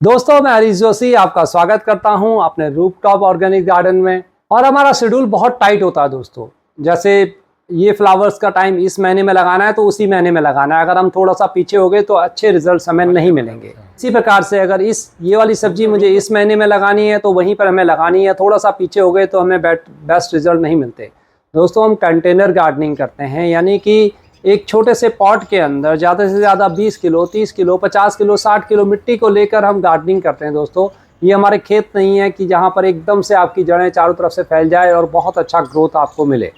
दोस्तों, मैं हरीश जोशी आपका स्वागत करता हूं अपने रूफटॉप ऑर्गेनिक गार्डन में। और हमारा शेड्यूल बहुत टाइट होता है दोस्तों। जैसे ये फ्लावर्स का टाइम इस महीने में लगाना है तो उसी महीने में लगाना है। अगर हम थोड़ा सा पीछे हो गए तो अच्छे रिजल्ट हमें नहीं मिलेंगे। इसी प्रकार से अगर ये वाली सब्जी मुझे इस महीने में लगानी है तो वहीं पर हमें लगानी है। थोड़ा सा पीछे हो गए तो हमें बेस्ट रिजल्ट नहीं मिलते। दोस्तों, हम कंटेनर गार्डनिंग करते हैं, यानी कि एक छोटे से पॉट के अंदर ज़्यादा से ज़्यादा 20 किलो, 30 किलो, 50 किलो, 60 किलो मिट्टी को लेकर हम गार्डनिंग करते हैं। दोस्तों, ये हमारे खेत नहीं है कि जहाँ पर एकदम से आपकी जड़ें चारों तरफ से फैल जाए और बहुत अच्छा ग्रोथ आपको मिले।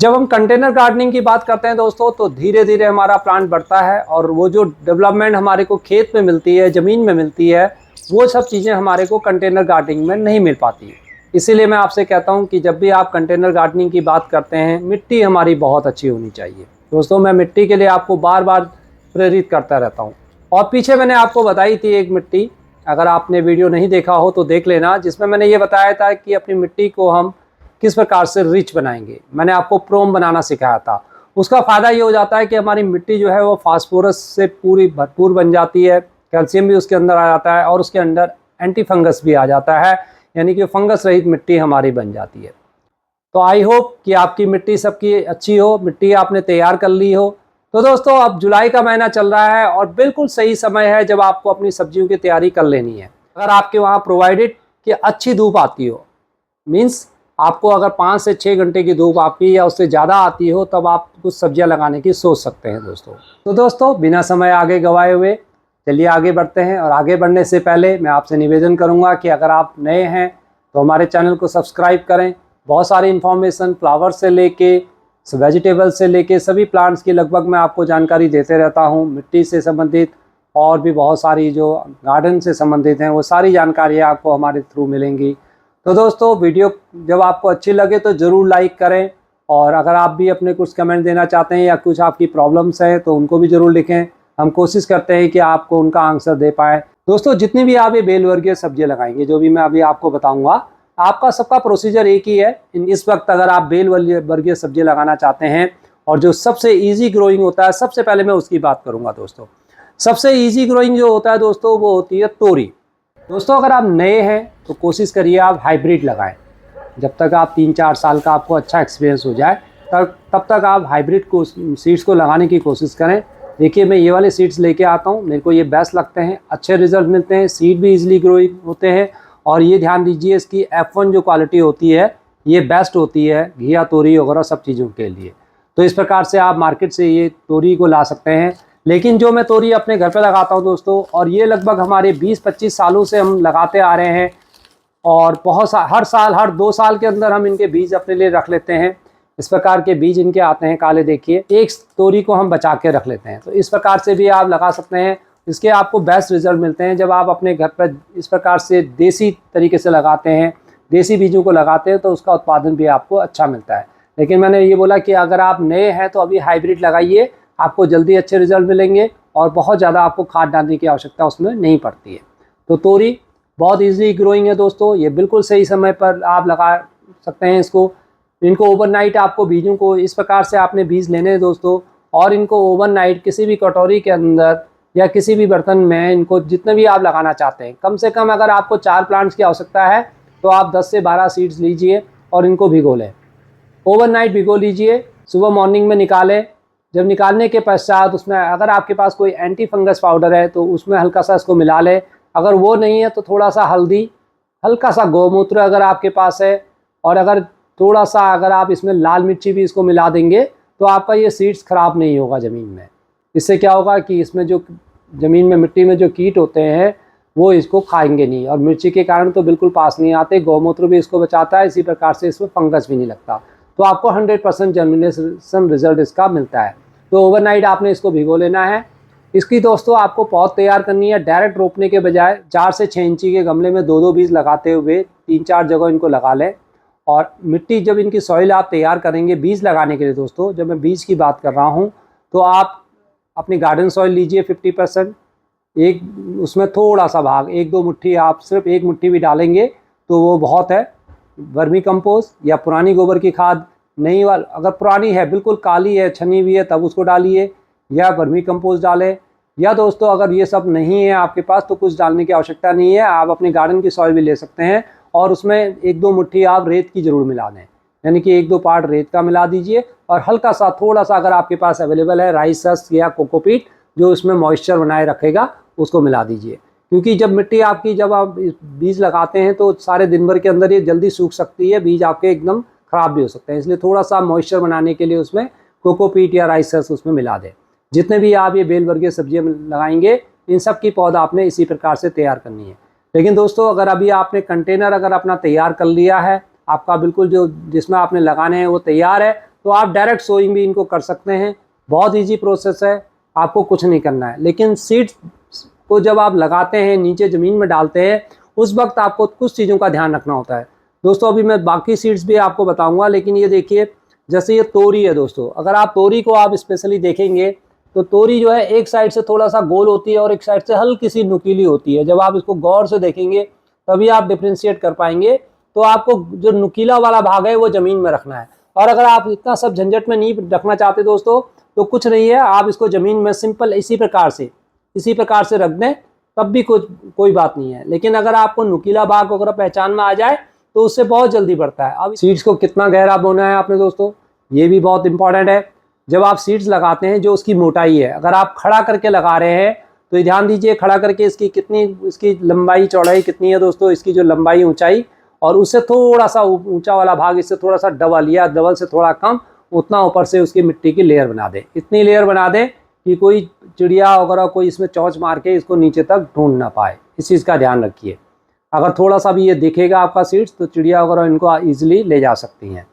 जब हम कंटेनर गार्डनिंग की बात करते हैं दोस्तों, तो धीरे धीरे हमारा प्लांट बढ़ता है और वो जो डेवलपमेंट हमारे को खेत में मिलती है, ज़मीन में मिलती है, वो सब चीज़ें हमारे को कंटेनर गार्डनिंग में नहीं मिल पाती है। इसीलिए मैं आपसे कहता हूं कि जब भी आप कंटेनर गार्डनिंग की बात करते हैं, मिट्टी हमारी बहुत अच्छी होनी चाहिए। दोस्तों, मैं मिट्टी के लिए आपको बार बार प्रेरित करता रहता हूं। और पीछे मैंने आपको बताई थी एक मिट्टी, अगर आपने वीडियो नहीं देखा हो तो देख लेना, जिसमें मैंने ये बताया था कि अपनी मिट्टी को हम किस प्रकार से रिच बनाएंगे। मैंने आपको प्रोम बनाना सिखाया था। उसका फ़ायदा ये हो जाता है कि हमारी मिट्टी जो है वो फास्फोरस से पूरी भरपूर बन जाती है, कैल्शियम भी उसके अंदर आ जाता है और उसके अंदर एंटी फंगस भी आ जाता है, यानी कि फंगस रहित मिट्टी हमारी बन जाती है। तो आई होप कि आपकी मिट्टी सबकी अच्छी हो, मिट्टी आपने तैयार कर ली हो। तो दोस्तों, अब जुलाई का महीना चल रहा है और बिल्कुल सही समय है जब आपको अपनी सब्जियों की तैयारी कर लेनी है। अगर आपके वहाँ प्रोवाइडेड कि अच्छी धूप आती हो, मीन्स आपको अगर 5 से 6 घंटे की धूप आपकी या उससे ज़्यादा आती हो, तब आप कुछ सब्जियां लगाने की सोच सकते हैं दोस्तों। तो दोस्तों, बिना समय आगे गवाए हुए चलिए आगे बढ़ते हैं। और आगे बढ़ने से पहले मैं आपसे निवेदन करूंगा कि अगर आप नए हैं तो हमारे चैनल को सब्सक्राइब करें। बहुत सारी इन्फॉर्मेशन फ्लावर से लेके वेजिटेबल से लेके सभी प्लांट्स की लगभग मैं आपको जानकारी देते रहता हूँ। मिट्टी से संबंधित और भी बहुत सारी जो गार्डन से संबंधित हैं, वो सारी जानकारियाँ आपको हमारे थ्रू मिलेंगी। तो दोस्तों, वीडियो जब आपको अच्छी लगे तो ज़रूर लाइक करें। और अगर आप भी अपने कुछ कमेंट देना चाहते हैं या कुछ आपकी प्रॉब्लम्स हैं तो उनको भी ज़रूर लिखें। हम कोशिश करते हैं कि आपको उनका आंसर दे पाएँ। दोस्तों, जितनी भी आप ये बेल वर्गीय सब्जियां लगाएंगे, जो भी मैं अभी आपको बताऊंगा, आपका सबका प्रोसीजर एक ही है। इस वक्त अगर आप बेल वर्गीय सब्जी लगाना चाहते हैं और जो सबसे ईजी ग्रोइंग होता है, सबसे पहले मैं उसकी बात करूँगा। दोस्तों, सबसे ईजी ग्रोइंग जो होता है दोस्तों, वो होती है तोरी। दोस्तों, अगर आप नए हैं तो कोशिश करिए आप हाइब्रिड लगाएं। जब तक आप 3-4 साल का आपको अच्छा एक्सपीरियंस हो जाए तब तक आप हाइब्रिड को सीड्स को लगाने की कोशिश करें। देखिए, मैं ये वाले सीड्स लेके आता हूँ, मेरे को ये बेस्ट लगते हैं, अच्छे रिजल्ट मिलते हैं, सीड भी इजीली ग्रोइंग होते हैं। और ये ध्यान दीजिए, इसकी F1 जो क्वालिटी होती है ये बेस्ट होती है घिया, तोरी वगैरह सब चीज़ों के लिए। तो इस प्रकार से आप मार्केट से ये तोरी को ला सकते हैं। लेकिन जो मैं तोरी अपने घर पे लगाता हूँ दोस्तों, और ये लगभग हमारे 20-25 सालों से हम लगाते आ रहे हैं, और हर साल, हर 2 साल के अंदर हम इनके बीज अपने लिए रख लेते हैं। इस प्रकार के बीज इनके आते हैं काले, देखिए, एक तोरी को हम बचा के रख लेते हैं। तो इस प्रकार से भी आप लगा सकते हैं। इसके आपको बेस्ट रिजल्ट मिलते हैं जब आप अपने घर पर इस प्रकार से देसी तरीके से लगाते हैं, देसी बीजों को लगाते हैं, तो उसका उत्पादन भी आपको अच्छा मिलता है। लेकिन मैंने ये बोला कि अगर आप नए हैं तो अभी हाइब्रिड लगाइए, आपको जल्दी अच्छे रिजल्ट मिलेंगे और बहुत ज़्यादा आपको खाद डालने की आवश्यकता उसमें नहीं पड़ती है। तो तोरी बहुत ईजी ग्रोइंग है दोस्तों, ये बिल्कुल सही समय पर आप लगा सकते हैं इसको। इनको ओवरनाइट आपको बीजों को इस प्रकार से आपने बीज लेने हैं दोस्तों, और इनको ओवरनाइट किसी भी कटोरी के अंदर या किसी भी बर्तन में, इनको जितने भी आप लगाना चाहते हैं, कम से कम अगर आपको 4 प्लांट्स की आवश्यकता है तो आप 10 से 12 सीड्स लीजिए और इनको भिगो लें। ओवरनाइट भिगो लीजिए, सुबह मॉर्निंग में निकालें। जब निकालने के पश्चात उसमें अगर आपके पास कोई एंटी फंगस पाउडर है तो उसमें हल्का सा इसको मिला लें। अगर वो नहीं है तो थोड़ा सा हल्दी, हल्का सा गौमूत्र अगर आपके पास है, और अगर थोड़ा सा अगर आप इसमें लाल मिर्ची भी इसको मिला देंगे तो आपका ये सीड्स ख़राब नहीं होगा ज़मीन में। इससे क्या होगा कि इसमें जो ज़मीन में, मिट्टी में जो कीट होते हैं वो इसको खाएंगे नहीं, और मिर्ची के कारण तो बिल्कुल पास नहीं आते। गौमूत्र भी इसको बचाता है, इसी प्रकार से इसमें फंगस भी नहीं लगता। तो आपको 100% जर्मिनेशन रिजल्ट इसका मिलता है। तो ओवरनाइट आपने इसको भिगो लेना है। इसकी दोस्तों आपको पौध तैयार करनी है। डायरेक्ट रोपने के बजाय 4 से 6 इंची के गमले में 2-2 बीज लगाते हुए 3-4 जगह इनको लगा लें। और मिट्टी, जब इनकी सॉइल आप तैयार करेंगे बीज लगाने के लिए दोस्तों, जब मैं बीज की बात कर रहा हूँ, तो आप अपनी गार्डन सॉइल लीजिए 50%, एक उसमें थोड़ा सा भाग, 1-2 मुट्ठी, आप सिर्फ 1 मुट्ठी भी डालेंगे तो वो बहुत है। वर्मी कंपोस्ट या पुरानी गोबर की खाद, नई वाली अगर पुरानी है, बिल्कुल काली है, छनी हुई है, तब उसको डालिए, या वर्मी कंपोस्ट डालें, या दोस्तों अगर ये सब नहीं है आपके पास तो कुछ डालने की आवश्यकता नहीं है, आप अपने गार्डन की सॉइल भी ले सकते हैं और उसमें 1-2 मुट्ठी आप रेत की ज़रूर मिला दें, यानी कि 1-2 पार्ट रेत का मिला दीजिए और हल्का सा थोड़ा सा अगर आपके पास अवेलेबल है राइस हस्क या कोकोपीट जो उसमें मॉइस्चर बनाए रखेगा उसको मिला दीजिए। क्योंकि जब मिट्टी आपकी जब आप बीज लगाते हैं तो सारे दिन भर के अंदर ये जल्दी सूख सकती है, बीज आपके एकदम ख़राब भी हो सकते हैं, इसलिए थोड़ा सा मॉइस्चर बनाने के लिए उसमें कोकोपीट या राइस हस्क उसमें मिला दें। जितने भी आप ये बेल वर्गीय सब्जियां लगाएंगे इन सब की पौधा आपने इसी प्रकार से तैयार करनी है। लेकिन दोस्तों अगर अभी आपने कंटेनर अगर अपना तैयार कर लिया है, आपका बिल्कुल जो जिसमें आपने लगाने हैं वो तैयार है, तो आप डायरेक्ट सोइंग भी इनको कर सकते हैं। बहुत ईजी प्रोसेस है, आपको कुछ नहीं करना है। लेकिन सीड्स को जब आप लगाते हैं नीचे ज़मीन में डालते हैं उस वक्त आपको कुछ चीज़ों का ध्यान रखना होता है। दोस्तों अभी मैं बाकी सीड्स भी आपको बताऊँगा, लेकिन ये देखिए जैसे ये तोरी है दोस्तों, अगर आप तोरी को आप स्पेशली देखेंगे तो तोरी जो है एक साइड से थोड़ा सा गोल होती है और एक साइड से हल्की सी नुकीली होती है। जब आप इसको गौर से देखेंगे तभी आप डिफ्रेंशिएट कर पाएंगे। तो आपको जो नुकीला वाला भाग है वो ज़मीन में रखना है, और अगर आप इतना सब झंझट में नहीं रखना चाहते दोस्तों तो कुछ नहीं है, आप इसको ज़मीन में सिंपल इसी प्रकार से रख दें तब भी कोई बात नहीं है। लेकिन अगर आपको नुकीला भाग अगर पहचान में आ जाए तो उससे बहुत जल्दी बढ़ता है। अब सीड्स को कितना गहरा बोना है आपने दोस्तों, ये भी बहुत इंपॉर्टेंट है। जब आप सीड्स लगाते हैं जो उसकी मोटाई है, अगर आप खड़ा करके लगा रहे हैं तो ये ध्यान दीजिए खड़ा करके इसकी लंबाई चौड़ाई कितनी है दोस्तों, इसकी जो लंबाई ऊंचाई और उससे थोड़ा सा ऊंचा वाला भाग इससे थोड़ा सा डबल या डबल से थोड़ा कम, उतना ऊपर से उसकी मिट्टी की लेयर बना दें। इतनी लेयर बना दें कि कोई चिड़िया वगैरह कोई इसमें चौंच मार के इसको नीचे तक ढूंढ ना पाए, इस चीज़ का ध्यान रखिए। अगर थोड़ा सा भी ये दिखेगा आपका सीड्स तो चिड़िया वगैरह इनको ईजिली ले जा सकती हैं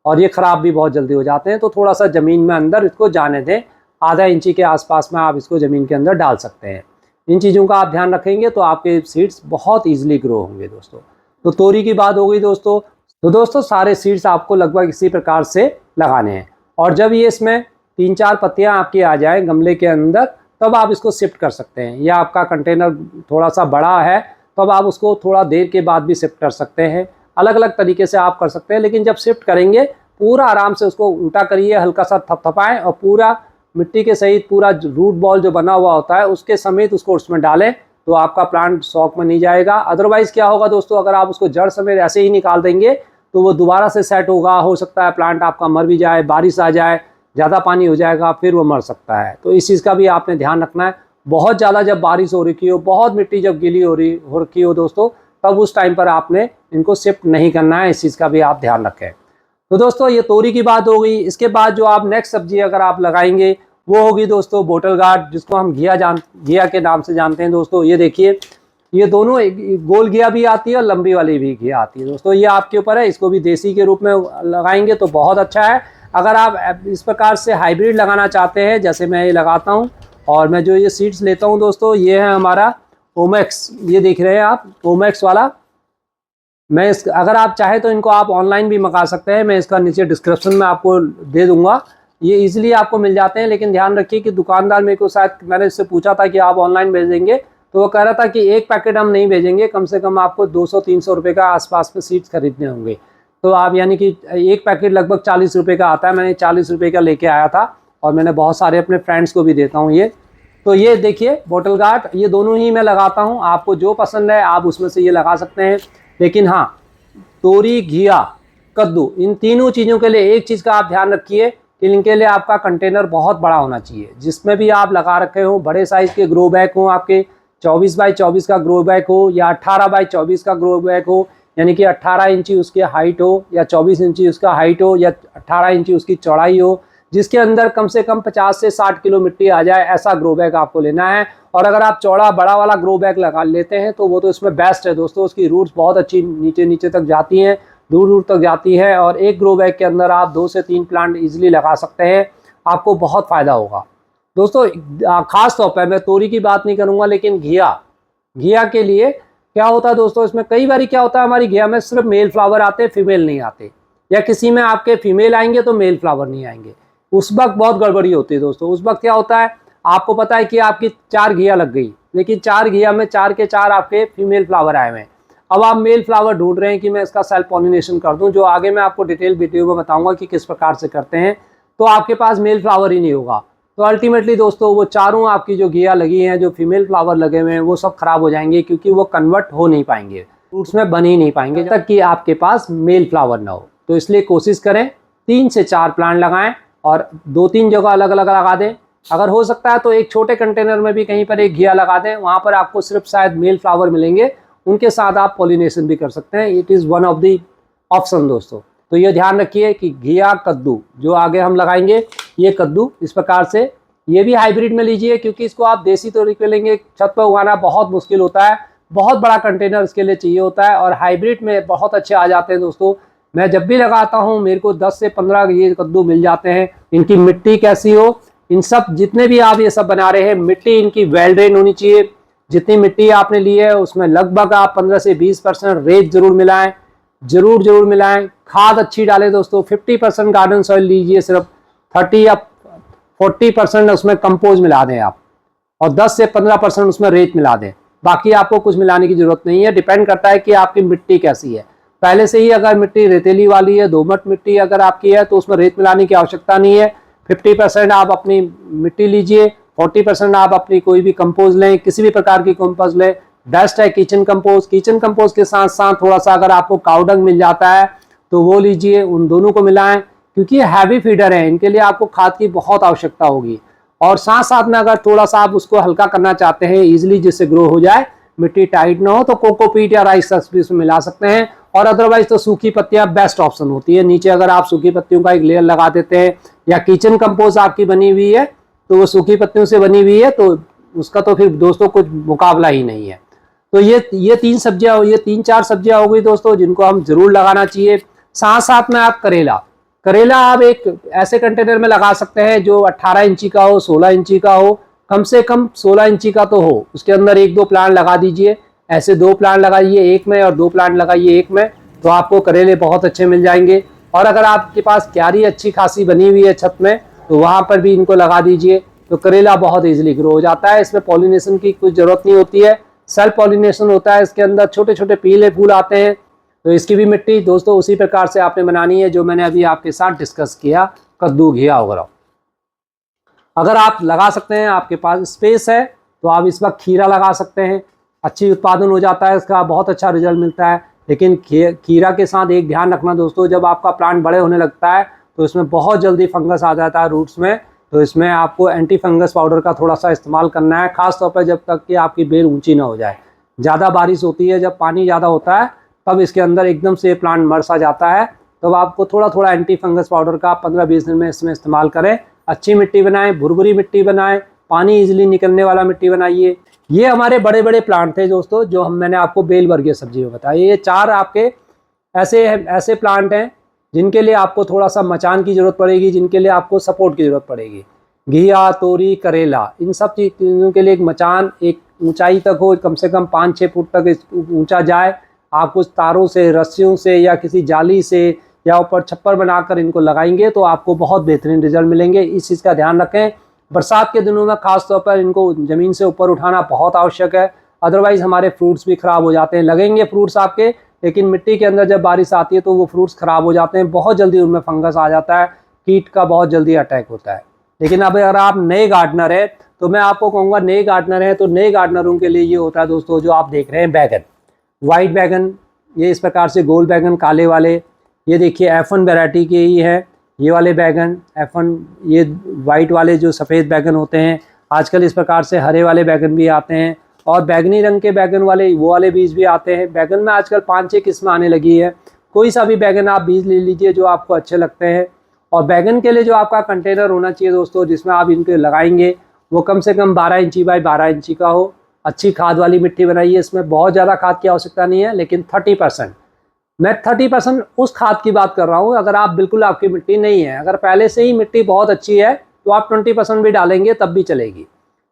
और ये ख़राब भी बहुत जल्दी हो जाते हैं। तो थोड़ा सा ज़मीन में अंदर इसको जाने दें, आधा इंची के आसपास में आप इसको ज़मीन के अंदर डाल सकते हैं। इन चीज़ों का आप ध्यान रखेंगे तो आपके सीड्स बहुत ईजिली ग्रो होंगे दोस्तों। तो तोरी की बात हो गई दोस्तों। तो दोस्तों सारे सीड्स आपको लगभग इसी प्रकार से लगाने हैं, और जब ये इसमें 3-4 पत्तियाँ आपकी आ जाए गमले के अंदर तब आप इसको शिफ्ट कर सकते हैं। या आपका कंटेनर थोड़ा सा बड़ा है तब आप उसको थोड़ा देर के बाद भी शिफ्ट कर सकते हैं। अलग अलग तरीके से आप कर सकते हैं, लेकिन जब शिफ्ट करेंगे पूरा आराम से उसको उल्टा करिए, हल्का सा थपथपाएं और पूरा मिट्टी के सहित पूरा रूट बॉल जो बना हुआ होता है उसके समेत उसको उसमें डालें तो आपका प्लांट शॉक में नहीं जाएगा। अदरवाइज़ क्या होगा दोस्तों, अगर आप उसको जड़ समेत ऐसे ही निकाल देंगे तो वो दोबारा से सेट होगा, हो सकता है प्लांट आपका मर भी जाए, बारिश आ जाए, ज़्यादा पानी हो जाएगा, फिर वो मर सकता है। तो इस चीज़ का भी आपने ध्यान रखना है। बहुत ज़्यादा जब बारिश हो रखी हो, बहुत मिट्टी जब गीली हो रखी हो दोस्तों, तब उस टाइम पर आपने इनको शिफ्ट नहीं करना है, इस चीज़ का भी आप ध्यान रखें। तो दोस्तों ये तोरी की बात हो गई। इसके बाद जो आप नेक्स्ट सब्जी अगर आप लगाएंगे वो होगी दोस्तों बोटल गार्ड, जिसको हम घिया के नाम से जानते हैं दोस्तों। ये देखिए ये दोनों गोल घिया भी आती है और लंबी वाली भी घिया आती है दोस्तों, ये आपके ऊपर है। इसको भी देसी के रूप में लगाएंगे तो बहुत अच्छा है। अगर आप इस प्रकार से हाइब्रिड लगाना चाहते हैं जैसे मैं ये लगाता हूँ, और मैं जो ये सीड्स लेता हूँ दोस्तों ये है हमारा ओमेक्स, ये देख रहे हैं आप ओमेक्स वाला। मैं अगर आप चाहे तो इनको आप ऑनलाइन भी मंगा सकते हैं, मैं इसका नीचे डिस्क्रिप्शन में आपको दे दूंगा, ये इजीली आपको मिल जाते हैं। लेकिन ध्यान रखिए कि दुकानदार मेरे को शायद मैंने इससे पूछा था कि आप ऑनलाइन भेजेंगे तो वो कह रहा था कि एक पैकेट हम नहीं भेजेंगे, कम से कम आपको 200-300 रुपये का आसपास में सीड्स खरीदने होंगे। तो आप यानी कि एक पैकेट लगभग 40 रुपये का आता है, मैंने 40 रुपये का लेके आया था और मैंने बहुत सारे अपने फ्रेंड्स को भी देता हूँ ये। तो ये देखिए बोटल गार्ड, ये दोनों ही मैं लगाता हूँ, आपको जो पसंद है आप उसमें से ये लगा सकते हैं। लेकिन हाँ, तोरी, घिया, कद्दू, इन तीनों चीज़ों के लिए एक चीज़ का आप ध्यान रखिए कि इनके लिए आपका कंटेनर बहुत बड़ा होना चाहिए। जिसमें भी आप लगा रखे हो, बड़े साइज़ के ग्रो बैग हो, आपके 24 बाई 24 का ग्रो बैग हो या 18 बाई 24 का ग्रो बैग हो, यानी कि 18 इंची उसकी हाइट हो या 24 इंची उसका हाइट हो या 18 इंची उसकी चौड़ाई हो, जिसके अंदर कम से कम 50 से 60 किलो मिट्टी आ जाए, ऐसा ग्रो बैग आपको लेना है। और अगर आप चौड़ा बड़ा वाला ग्रो बैग लगा लेते हैं तो वो तो इसमें बेस्ट है दोस्तों, उसकी रूट्स बहुत अच्छी नीचे तक जाती हैं, दूर दूर तक जाती है, और एक ग्रो बैग के अंदर आप 2 से 3 प्लांट इजीली लगा सकते हैं, आपको बहुत फ़ायदा होगा दोस्तों। खास तौर पर मैं तोरी की बात नहीं करूँगा, लेकिन घिया के लिए क्या होता है दोस्तों, इसमें कई बार क्या होता है हमारी घिया में सिर्फ मेल फ्लावर आते हैं, फीमेल नहीं आते, या किसी में आपके फीमेल आएंगे तो मेल फ्लावर नहीं आएंगे। उस वक्त बहुत गड़बड़ी होती है दोस्तों। उस वक्त क्या होता है, आपको पता है कि आपकी 4 घिया लग गई, लेकिन 4 घिया में 4 के 4 आपके फीमेल फ्लावर आए हुए हैं। अब आप मेल फ्लावर ढूंढ रहे हैं कि मैं इसका सेल्फ पॉलिनेशन कर दूं, जो आगे मैं आपको डिटेल वीडियो में बताऊंगा कि किस प्रकार से करते हैं, तो आपके पास मेल फ्लावर ही नहीं होगा। तो अल्टीमेटली दोस्तों वो चारों आपकी जो घिया लगी हैं, जो फीमेल फ्लावर लगे हुए हैं, वो सब खराब हो जाएंगे, क्योंकि वो कन्वर्ट हो नहीं पाएंगे, फ्रूट्स में बन ही नहीं पाएंगे जब तक कि आपके पास मेल फ्लावर ना हो। तो इसलिए कोशिश करें 3 से 4 प्लांट लगाएं और 2-3 जगह अलग अलग लगा दें। अगर हो सकता है तो एक छोटे कंटेनर में भी कहीं पर एक घिया लगा दें, वहाँ पर आपको सिर्फ शायद मेल फ्लावर मिलेंगे, उनके साथ आप पॉलिनेशन भी कर सकते हैं। It is one of the option दोस्तों। तो ये ध्यान रखिए कि घिया कद्दू जो आगे हम लगाएंगे, ये कद्दू इस प्रकार से, ये भी हाइब्रिड में लीजिए, क्योंकि इसको आप देसी तरीके पे लेंगे छत पर उगाना बहुत मुश्किल होता है, बहुत बड़ा कंटेनर इसके लिए चाहिए होता है, और हाइब्रिड में बहुत अच्छे आ जाते हैं दोस्तों। मैं जब भी लगाता हूँ मेरे को 10 से 15 ये कद्दू मिल जाते हैं। इनकी मिट्टी कैसी हो, इन सब जितने भी आप ये सब बना रहे हैं, मिट्टी इनकी वेल ड्रेन होनी चाहिए। जितनी मिट्टी आपने ली है उसमें लगभग आप 15 से 20% रेत जरूर मिलाएं, जरूर मिलाएं। खाद अच्छी डालें दोस्तों। 50% गार्डन सॉइल लीजिए, सिर्फ 30 या 40% उसमें कंपोज मिला दें आप, और 10 से 15% उसमें रेत मिला दें। बाकी आपको कुछ मिलाने की जरूरत नहीं है। डिपेंड करता है कि आपकी मिट्टी कैसी है। पहले से ही अगर मिट्टी रेतीली वाली है, दोमट मिट्टी अगर आपकी है, तो उसमें रेत मिलाने की आवश्यकता नहीं है। 50% आप अपनी मिट्टी लीजिए, 40% आप अपनी कोई भी कंपोज लें, किसी भी प्रकार की कंपोज लें। बेस्ट है किचन कंपोज। किचन कंपोज के साथ साथ थोड़ा सा अगर आपको काउडंग मिल जाता है तो वो लीजिए, उन दोनों को मिलाएं, क्योंकि हैवी फीडर है, इनके लिए आपको खाद की बहुत आवश्यकता होगी। और साथ साथ में अगर थोड़ा सा आप उसको हल्का करना चाहते हैं इजीली, जिससे ग्रो हो जाए, मिट्टी टाइट ना हो, तो कोकोपीट या राइस हस्क भी उसमें मिला सकते हैं। और अदरवाइज तो सूखी पत्तियां बेस्ट ऑप्शन होती है। नीचे अगर आप सूखी पत्तियों का एक लेयर लगा देते हैं, या किचन कंपोस्ट आपकी बनी हुई है तो वो सूखी पत्तियों से बनी हुई है, तो उसका तो फिर दोस्तों कुछ मुकाबला ही नहीं है। तो ये 3 सब्जियां, ये 3-4 सब्जियां हो गई दोस्तों, जिनको हम जरूर लगाना चाहिए। साथ साथ में आप करेला आप एक ऐसे कंटेनर में लगा सकते हैं जो 18 इंची का हो, 16 इंची का हो, कम से कम 16 इंची का तो हो। उसके अंदर 1-2 प्लांट लगा दीजिए। ऐसे 2 प्लांट लगाइए एक में, और 2 प्लांट लगाइए एक में, तो आपको करेले बहुत अच्छे मिल जाएंगे। और अगर आपके पास क्यारी अच्छी खासी बनी हुई है छत में, तो वहां पर भी इनको लगा दीजिए, तो करेला बहुत इजीली ग्रो हो जाता है। इसमें पॉलिनेशन की कुछ जरूरत नहीं होती है, सेल्फ पॉलिनेशन होता है। इसके अंदर छोटे छोटे पीले फूल आते हैं। तो इसकी भी मिट्टी दोस्तों उसी प्रकार से आपने बनानी है जो मैंने अभी आपके साथ डिस्कस किया, कद्दू घिया वगैरह। अगर आप लगा सकते हैं, आपके पास स्पेस है, तो आप इस वक्त खीरा लगा सकते हैं। अच्छी उत्पादन हो जाता है इसका, बहुत अच्छा रिजल्ट मिलता है। लेकिन खीरा के साथ एक ध्यान रखना दोस्तों, जब आपका प्लांट बड़े होने लगता है तो इसमें बहुत जल्दी फंगस आ जाता है रूट्स में। तो इसमें आपको एंटी फंगस पाउडर का थोड़ा सा इस्तेमाल करना है, खासतौर पर जब तक कि आपकी बेल ऊंची ना हो जाए। ज़्यादा बारिश होती है, जब पानी ज़्यादा होता है, तब इसके अंदर एकदम से प्लांट मर सा जाता है। तब आपको थोड़ा थोड़ा एंटी फंगस पाउडर का 15-20 दिन में इसमें इस्तेमाल करें। अच्छी मिट्टी बनाएं, भुरभुरी मिट्टी बनाएं, पानी इजीली निकलने वाला मिट्टी बनाइए। ये हमारे बड़े बड़े प्लांट थे दोस्तों, जो मैंने आपको बेल वर्गीय सब्जी में बताया। ये 4 आपके ऐसे प्लांट हैं जिनके लिए आपको थोड़ा सा मचान की जरूरत पड़ेगी, जिनके लिए आपको सपोर्ट की जरूरत पड़ेगी। घिया, तोरी, करेला, इन सब चीज़ों के लिए एक मचान एक ऊंचाई तक हो, कम से कम 5-6 फुट तक ऊंचा जाए। आप कुछ तारों से, रस्सियों से, या किसी जाली से, या ऊपर छप्पर बनाकर इनको लगाएंगे तो आपको बहुत बेहतरीन रिजल्ट मिलेंगे। इस चीज़ का ध्यान रखें। बरसात के दिनों में खास तौर पर इनको ज़मीन से ऊपर उठाना बहुत आवश्यक है, अदरवाइज़ हमारे फ्रूट्स भी ख़राब हो जाते हैं। लगेंगे फ्रूट्स आपके, लेकिन मिट्टी के अंदर जब बारिश आती है तो वो फ्रूट्स ख़राब हो जाते हैं, बहुत जल्दी उनमें फंगस आ जाता है, कीट का बहुत जल्दी अटैक होता है। लेकिन अब अगर आप नए गार्डनर हैं तो मैं आपको कहूँगा, नए गार्डनर हैं तो नए गार्डनरों के लिए ये होता है दोस्तों, जो आप देख रहे हैं बैगन, वाइट बैगन, ये इस प्रकार से गोल बैगन काले वाले, ये देखिए F1 वैरायटी के ही है ये वाले बैगन F1। ये वाइट वाले जो सफ़ेद बैगन होते हैं, आजकल इस प्रकार से हरे वाले बैगन भी आते हैं, और बैगनी रंग के बैगन वाले वो वाले बीज भी आते हैं। बैगन में आजकल 5-6 किस्म आने लगी है। कोई सा भी बैगन आप बीज ले लीजिए जो आपको अच्छे लगते हैं। और बैगन के लिए जो आपका कंटेनर होना चाहिए दोस्तों, जिसमें आप इनको लगाएंगे, वो कम से कम 12 इंची बाय 12 इंची का हो। अच्छी खाद वाली मिट्टी बनाइए। इसमें बहुत ज़्यादा खाद की आवश्यकता नहीं है, लेकिन 30%, मैं 30% उस खाद की बात कर रहा हूँ। अगर आप बिल्कुल आपकी मिट्टी नहीं है, अगर पहले से ही मिट्टी बहुत अच्छी है, तो आप 20% भी डालेंगे तब भी चलेगी।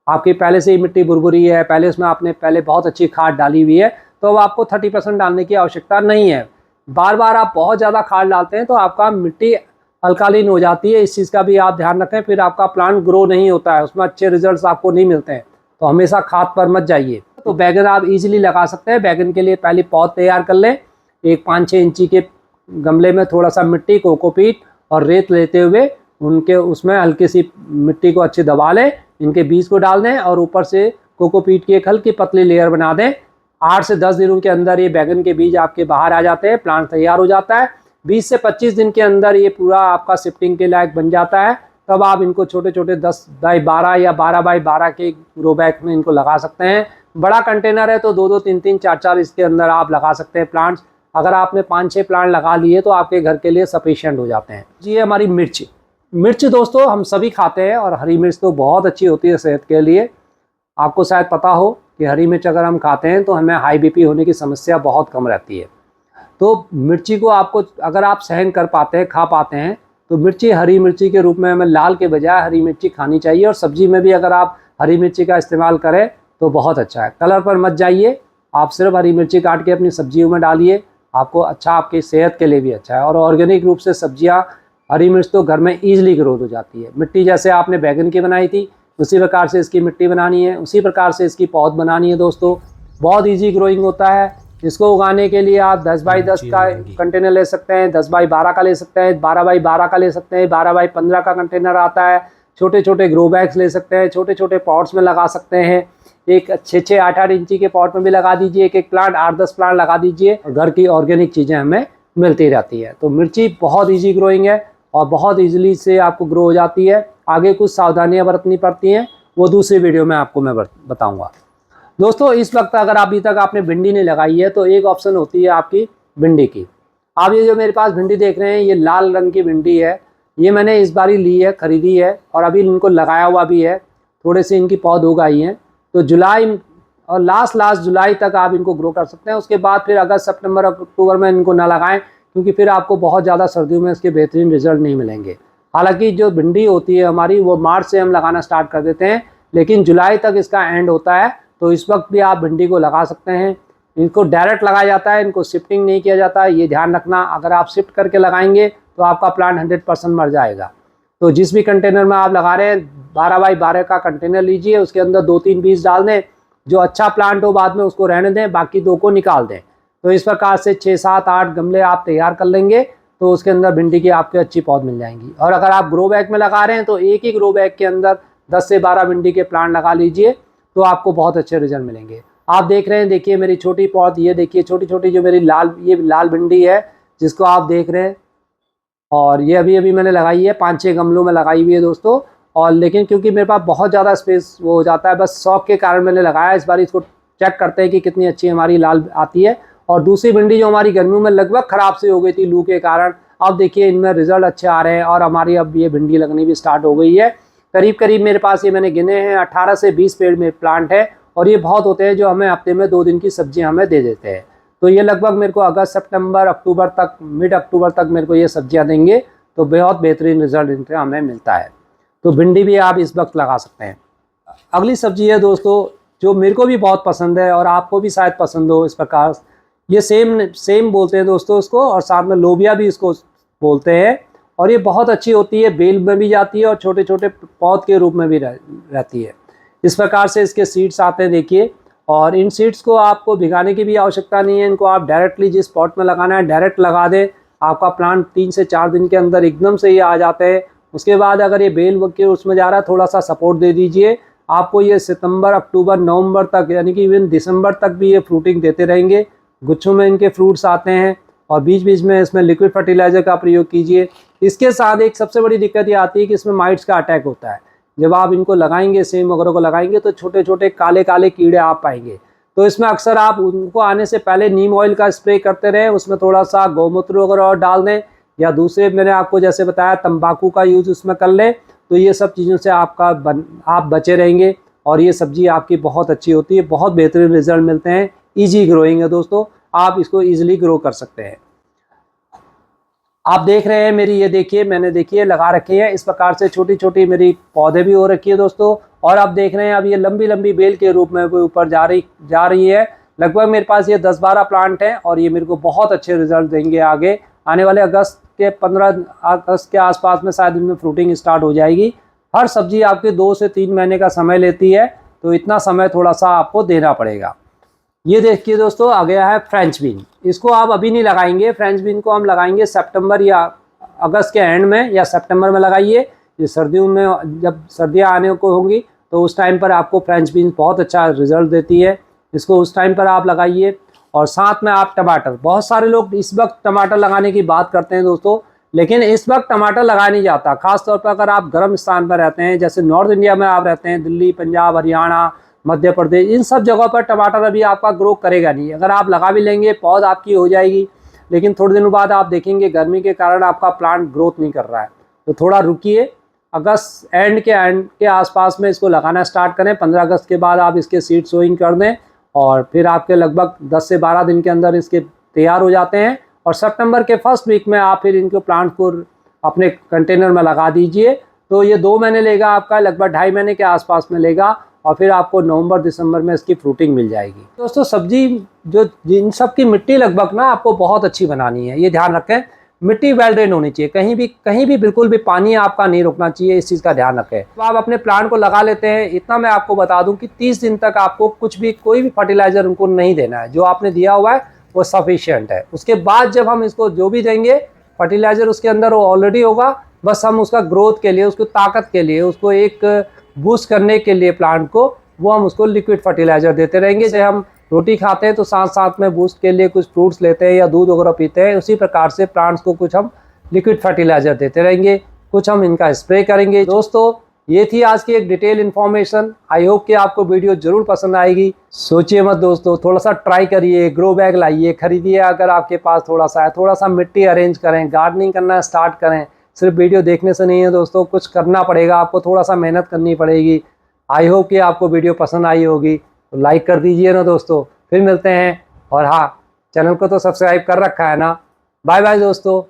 आपकी पहले से ही मिट्टी बुरबुरी है, पहले उसमें आपने पहले बहुत अच्छी खाद डाली हुई है, तो अब आपको 30% डालने की आवश्यकता नहीं है। बार बार आप बहुत ज़्यादा खाद डालते हैं तो आपका मिट्टी अल्कालीन हो जाती है। इस चीज़ का भी आप ध्यान रखें, फिर आपका प्लांट ग्रो नहीं होता है, उसमें अच्छे रिजल्ट्स आपको नहीं मिलते हैं। तो हमेशा खाद पर मत जाइए। तो बैगन आप इजीली लगा सकते हैं। बैगन के लिए पहले पौध तैयार कर लें। एक 5-6 इंची के गमले में थोड़ा सा मिट्टी, कोकोपीट और रेत लेते हुए उनके उसमें हल्की सी मिट्टी को अच्छी दबा लें, इनके बीज को डाल दें और ऊपर से कोकोपीट की एक हल्की पतली लेयर बना दें। 8 से 10 दिनों के अंदर ये बैगन के बीज आपके बाहर आ जाते हैं, प्लांट तैयार हो जाता है। 20 से 25 दिन के अंदर ये पूरा आपका शिफ्टिंग के लायक बन जाता है। तब आप इनको छोटे छोटे 10 बाई 12 या 12 बाई 12 के ग्रो बैग में इनको लगा सकते हैं। बड़ा कंटेनर है तो 2-2, 3-3, 4-4 इसके अंदर आप लगा सकते हैं प्लांट्स। अगर आपने 5-6 प्लांट लगा लिए तो आपके घर के लिए सफिशिएंट हो जाते हैं। जी हमारी मिर्च दोस्तों हम सभी खाते हैं और हरी मिर्च तो बहुत अच्छी होती है सेहत के लिए। आपको शायद पता हो कि हरी मिर्च अगर हम खाते हैं तो हमें हाई बीपी होने की समस्या बहुत कम रहती है। तो मिर्ची को आपको अगर आप सहन कर पाते हैं, खा पाते हैं, तो मिर्ची हरी मिर्ची के रूप में हमें लाल के बजाय हरी मिर्ची खानी चाहिए। और सब्जी में भी अगर आप हरी मिर्ची का इस्तेमाल करें तो बहुत अच्छा है। कलर पर मत जाइए, आप सिर्फ हरी मिर्ची काट के अपनी सब्जियों में डालिए, आपको अच्छा, आपकी सेहत के लिए भी अच्छा है। और ऑर्गेनिक रूप से सब्जियां, हरी मिर्च तो घर में ईजिली ग्रोथ हो जाती है। मिट्टी जैसे आपने बैगन की बनाई थी उसी प्रकार से इसकी मिट्टी बनानी है, उसी प्रकार से इसकी पौध बनानी है दोस्तों। बहुत ईजी ग्रोइंग होता है। इसको उगाने के लिए आप 10 बाई 10 का कंटेनर ले सकते हैं, 10 बाई 12 का ले सकते हैं, 12 बाई 12 का ले सकते हैं, 12 बाई 15 का कंटेनर आता है। छोटे छोटे ग्रो बैग्स ले सकते हैं, छोटे छोटे पॉट्स में लगा सकते हैं। एक 6-6, 8-8 इंची के पॉट में भी लगा दीजिए, एक प्लांट 8-10 प्लांट लगा दीजिए। घर की ऑर्गेनिक चीज़ें हमें मिलती रहती है। तो मिर्ची बहुत ईजी ग्रोइंग है और बहुत ईजिली से आपको ग्रो हो जाती है। आगे कुछ सावधानियाँ बरतनी पड़ती हैं, वो दूसरी वीडियो में आपको मैं बताऊँगा। दोस्तों इस वक्त अगर अभी तक आपने भिंडी नहीं लगाई है तो एक ऑप्शन होती है आपकी भिंडी की। आप ये जो मेरे पास भिंडी देख रहे हैं ये लाल रंग की भिंडी है। ये मैंने इस बार ही ली है, ख़रीदी है और अभी इनको लगाया हुआ भी है। थोड़े से इनकी पौध उग आई हैं तो जुलाई और लास्ट जुलाई तक आप इनको ग्रो कर सकते हैं। उसके बाद फिर अगस्त, सितंबर, अक्टूबर में इनको ना लगाएं क्योंकि फिर आपको बहुत ज़्यादा सर्दियों में इसके बेहतरीन रिजल्ट नहीं मिलेंगे। हालांकि जो भिंडी होती है हमारी वो मार्च से हम लगाना स्टार्ट कर देते हैं, लेकिन जुलाई तक इसका एंड होता है। तो इस वक्त भी आप भिंडी को लगा सकते हैं। इनको डायरेक्ट लगाया जाता है, इनको शिफ्टिंग नहीं किया जाता है, ये ध्यान रखना। अगर आप शिफ्ट करके लगाएंगे तो आपका प्लांट 100% मर जाएगा। तो जिस भी कंटेनर में आप लगा रहे हैं 12 बाई 12 का कंटेनर लीजिए, उसके अंदर 2-3 बीज डाल दें। जो अच्छा प्लांट हो बाद में उसको रहने दें, बाकी 2 को निकाल दें। तो इस प्रकार से 6, 7, 8 गमले आप तैयार कर लेंगे तो उसके अंदर भिंडी की आपके अच्छी पौध मिल जाएंगी। और अगर आप ग्रो बैग में लगा रहे हैं तो एक ही ग्रो बैग के अंदर 10 से 12 भिंडी के प्लांट लगा लीजिए तो आपको बहुत अच्छे रिजल्ट मिलेंगे। आप देख रहे हैं, देखिए मेरी छोटी पौध, ये देखिए छोटी छोटी जो मेरी लाल भिंडी है जिसको आप देख रहे हैं। और ये अभी मैंने लगाई है, 5-6 गमलों में लगाई हुई है दोस्तों। और लेकिन क्योंकि मेरे पास बहुत ज़्यादा स्पेस वो हो जाता है, बस शौक के कारण मैंने लगाया। इस बार इसको चेक करते हैं कि कितनी अच्छी हमारी लाल आती है। और दूसरी भिंडी जो हमारी गर्मियों में लगभग ख़राब सी हो गई थी लू के कारण, अब देखिए इनमें रिजल्ट अच्छे आ रहे हैं और हमारी अब ये भिंडी लगनी भी स्टार्ट हो गई है। करीब करीब मेरे पास ये मैंने गिने हैं 18 से 20 पेड़ में प्लांट है और ये बहुत होते हैं जो हमें हफ्ते में 2 दिन की सब्जियां हमें दे देते हैं। तो ये लगभग मेरे को अगस्त, सितंबर, अक्टूबर तक, मिड अक्टूबर तक मेरे को ये सब्जियां देंगे तो बहुत बेहतरीन रिजल्ट इनसे हमें मिलता है। तो भिंडी भी आप इस वक्त लगा सकते हैं। अगली सब्जी है दोस्तों जो मेरे को भी बहुत पसंद है और आपको भी शायद पसंद हो। इस प्रकार ये सेम बोलते हैं दोस्तों इसको, और साथ में लोबिया भी इसको बोलते हैं। और ये बहुत अच्छी होती है, बेल में भी जाती है और छोटे छोटे पौध के रूप में भी रहती है। इस प्रकार से इसके सीड्स आते हैं देखिए। और इन सीड्स को आपको भिगाने की भी आवश्यकता नहीं है, इनको आप डायरेक्टली जिस पॉट में लगाना है डायरेक्ट लगा दें। आपका प्लांट 3 से 4 दिन के अंदर एकदम से ये आ जाते हैं। उसके बाद अगर ये बेल के उसमें जा रहा है थोड़ा सा सपोर्ट दे दीजिए, आपको ये सितंबर, अक्टूबर, नवंबर तक यानी कि इवन दिसंबर तक भी ये फ्रूटिंग देते रहेंगे। गुच्छों में इनके फ्रूट्स आते हैं और बीच बीच में इसमें लिक्विड फर्टिलाइज़र का प्रयोग कीजिए। इसके साथ एक सबसे बड़ी दिक्कत ये आती है कि इसमें माइट्स का अटैक होता है। जब आप इनको लगाएंगे, सेम वगैरह को लगाएंगे तो छोटे छोटे काले काले कीड़े आप पाएंगे। तो इसमें अक्सर आप उनको आने से पहले नीम ऑयल का स्प्रे करते रहें, उसमें थोड़ा सा गौमूत्र वगैरह और डाल दें, या दूसरे मैंने आपको जैसे बताया तंबाकू का यूज़ उसमें कर लें। तो ये सब चीज़ों से आप बचे रहेंगे और ये सब्जी आपकी बहुत अच्छी होती है, बहुत बेहतरीन रिजल्ट मिलते हैं। ईजी ग्रोइंग है दोस्तों, आप इसको ईजिली ग्रो कर सकते हैं। आप देख रहे हैं मेरी, ये देखिए मैंने देखिए लगा रखी है। इस प्रकार से छोटी छोटी मेरी पौधे भी हो रखी है दोस्तों। और आप देख रहे हैं अब ये लंबी लंबी बेल के रूप में ऊपर जा रही है। लगभग मेरे पास ये 10-12 प्लांट हैं और ये मेरे को बहुत अच्छे रिजल्ट देंगे। आगे आने वाले अगस्त के 15 अगस्त के आसपास में शायद इनमें फ्रूटिंग स्टार्ट हो जाएगी। हर सब्जी आपके 2 से 3 महीने का समय लेती है, तो इतना समय थोड़ा सा आपको देना पड़ेगा। ये देखिए दोस्तों आ गया है फ्रेंच बीन। इसको आप अभी नहीं लगाएंगे, फ्रेंच बीन को हम लगाएंगे सितंबर या अगस्त के एंड में या सितंबर में लगाइए। ये सर्दियों में जब सर्दियाँ आने को होंगी तो उस टाइम पर आपको फ्रेंच बीन्स बहुत अच्छा रिजल्ट देती है, इसको उस टाइम पर आप लगाइए। और साथ में आप टमाटर, बहुत सारे लोग इस वक्त टमाटर लगाने की बात करते हैं दोस्तों, लेकिन इस वक्त टमाटर लगाया नहीं जाता। खास तौर पर अगर आप गर्म स्थान पर रहते हैं, जैसे नॉर्थ इंडिया में आप रहते हैं, दिल्ली, पंजाब, हरियाणा, मध्य प्रदेश, इन सब जगहों पर टमाटर अभी आपका ग्रो करेगा नहीं। अगर आप लगा भी लेंगे, पौध आपकी हो जाएगी, लेकिन थोड़े दिनों बाद आप देखेंगे गर्मी के कारण आपका प्लांट ग्रोथ नहीं कर रहा है। तो थोड़ा रुकिए, अगस्त एंड के आसपास में इसको लगाना स्टार्ट करें। 15 अगस्त के बाद आप इसके सीड सोइंग कर दें और फिर आपके लगभग 10 से 12 दिन के अंदर इसके तैयार हो जाते हैं। और सितंबर के फर्स्ट वीक में आप फिर इनके प्लांट को अपने कंटेनर में लगा दीजिए। तो ये 2 महीने लेगा आपका, लगभग 2.5 महीने के आसपास में लेगा और फिर आपको नवंबर दिसंबर में इसकी फ्रूटिंग मिल जाएगी। दोस्तों सब्जी जो इन सब की मिट्टी लगभग ना आपको बहुत अच्छी बनानी है, ये ध्यान रखें। मिट्टी वेल ड्रेन होनी चाहिए, कहीं भी बिल्कुल भी पानी आपका नहीं रुकना चाहिए, इस चीज़ का ध्यान रखें। तो आप अपने प्लांट को लगा लेते हैं, इतना मैं आपको बता दूं कि 30 दिन तक आपको कोई भी फर्टिलाइजर उनको नहीं देना है। जो आपने दिया हुआ है वो सफिशिएंट है। उसके बाद जब हम इसको जो भी देंगे फर्टिलाइजर उसके अंदर वो ऑलरेडी होगा, बस हम उसका ग्रोथ के लिए, उसको ताकत के लिए, उसको एक बूस्ट करने के लिए प्लांट को, वो हम उसको लिक्विड फर्टिलाइजर देते रहेंगे। जैसे हम रोटी खाते हैं तो साथ साथ में बूस्ट के लिए कुछ फ्रूट्स लेते हैं या दूध वगैरह पीते हैं, उसी प्रकार से प्लांट्स को कुछ हम लिक्विड फर्टिलाइजर देते रहेंगे, कुछ हम इनका स्प्रे करेंगे। दोस्तों ये थी आज की एक डिटेल इन्फॉर्मेशन। आई होप कि आपको वीडियो जरूर पसंद आएगी। सोचिए मत दोस्तों, थोड़ा सा ट्राई करिए, ग्रो बैग लाइए, खरीदिए अगर आपके पास थोड़ा सा है, थोड़ा सा मिट्टी अरेंज करें, गार्डनिंग करना स्टार्ट करें। सिर्फ वीडियो देखने से नहीं है दोस्तों, कुछ करना पड़ेगा आपको, थोड़ा सा मेहनत करनी पड़ेगी। आई होप कि आपको वीडियो पसंद आई होगी, तो लाइक कर दीजिए ना दोस्तों। फिर मिलते हैं, और हाँ, चैनल को तो सब्सक्राइब कर रखा है ना। बाय बाय दोस्तों।